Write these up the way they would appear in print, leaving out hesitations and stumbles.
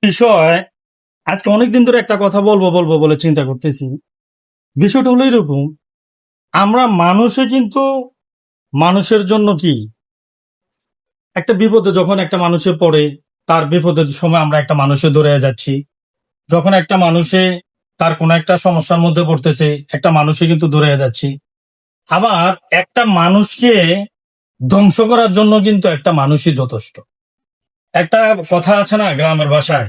বিষয় আজকে অনেকদিন ধরে একটা কথা বলবো বলবো বলে চিন্তা করতেছি। বিষয়টা হলো এরকম, আমরা মানুষে কিন্তু মানুষের জন্য কি একটা বিপদে যখন একটা মানুষে পড়ে, তার বিপদের সময় আমরা একটা মানুষে দৌড়ে যাচ্ছি। যখন একটা মানুষে তার কোনো একটা সমস্যার মধ্যে পড়তেছে, একটা মানুষে কিন্তু দৌড়ে যাচ্ছি। আবার একটা মানুষকে ধ্বংস করার জন্য কিন্তু একটা মানুষই যথেষ্ট। একটা কথা আছে না গ্রামের ভাষায়,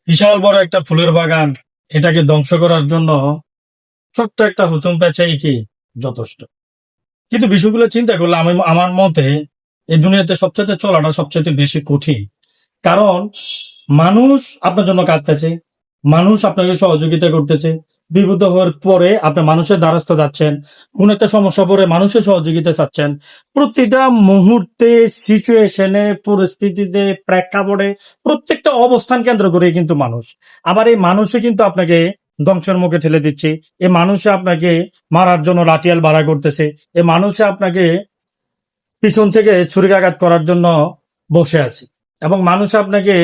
বিশাল বড় একটা ফুলের বাগান, এটাকে ধ্বংস করার জন্য ছোট্ট একটা হুতুম পেঁচাই কি যথেষ্ট। কিন্তু বিষয়গুলো চিন্তা করলে আমি আমার মতে এই দুনিয়াতে সবচেয়ে চলাটা সবচেয়ে বেশি কঠিন। কারণ মানুষ আপনার জন্য কাঁদতেছে, মানুষ আপনাকে সহযোগিতা করতেছে, বিপদ হওয়ার পরে আপনি মানুষের দ্বারস্থ যাচ্ছেন, কোন একটা সমস্যা পরে মানুষের সহযোগিতা চাচ্ছেন। প্রতিটা মুহূর্তে, সিচুয়েশনে, পরিস্থিতিতে, প্রেক্ষাপটে, প্রত্যেকটা অবস্থান কেন্দ্র করে কিন্তু মানুষ। আবার এই মানুষই কিন্তু আপনাকে ধ্বংসের মুখে ঠেলে দিচ্ছে। এই মানুষে আপনাকে মারার জন্য লাঠিয়াল ভাড়া করতেছে। এই মানুষে আপনাকে পিছন থেকে ছুরিকাঘাত করার জন্য বসে আছে, এবং মানুষ আপনাকে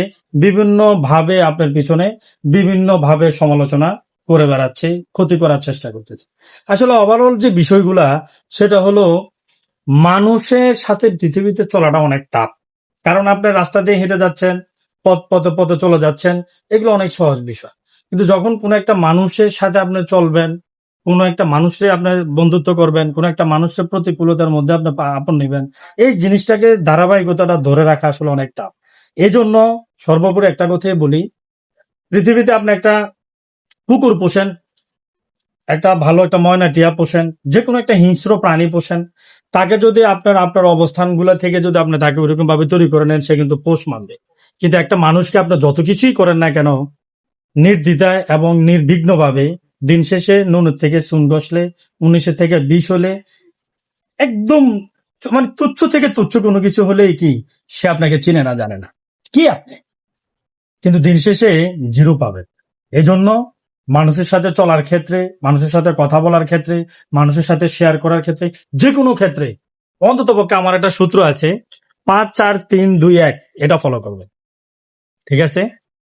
বিভিন্ন ভাবে আপনার পিছনে বিভিন্ন ভাবে সমালোচনা করে বেড়াচ্ছে, ক্ষতি করার চেষ্টা করতেছে। আসলে ওভারঅল যে বিষয়গুলা, সেটা হলো মানুষের সাথে পৃথিবীতে চলাটা অনেক টাফ। কারণ আপনি রাস্তা দিয়ে হেঁটে যাচ্ছেন, পথে পথে চলে যাচ্ছেন, এগুলো অনেক সহজ বিষয়। কিন্তু যখন কোনো একটা মানুষের সাথে আপনি চলবেন, কোনো একটা মানুষের আপনার বন্ধুত্ব করবেন, কোনো একটা মানুষের প্রতিকূলতার মধ্যে আপনি আপন নিবেন, এই জিনিসটাকে ধারাবাহিকতাটা ধরে রাখা আসলে অনেক টাফ। এই জন্য সর্বোপরি একটা কথাই বলি, পৃথিবীতে আপনি একটা কুকুর পোষেন, একটা ভালো একটা ময়না টিয়া পোষেন, যে কোনো একটা হিংস্র প্রাণী পোষেন, তাকে যদি আপনার আপনার অবস্থানগুলা থেকে যদি আপনি তাকে ওরকম ভাবে তৈরি করে নেন, সে কিন্তু পোষ মানবে। কিন্তু একটা মানুষকে আপনি যত কিছুই করেন না কেন, নির্দ্বিধায় এবং নির্বিঘ্নভাবে, দিন শেষে নুনের থেকে চুন গসলে, 19 থেকে 20 হলে, একদম মানে তুচ্ছ থেকে তুচ্ছ কোনো কিছু হলেই কি সে আপনাকে চিনে না, জানে না কি আপনি, কিন্তু দিন শেষে জিরো পাবেন। এজন্য মানুষের সাথে চলার ক্ষেত্রে, মানুষের সাথে কথা বলার ক্ষেত্রে, মানুষের সাথে শেয়ার করার ক্ষেত্রে, যে কোনো ক্ষেত্রে অন্তত পক্ষে আমার একটা সূত্র আছে, 5 4 3 2 1, এটা ফলো করবেন। ঠিক আছে?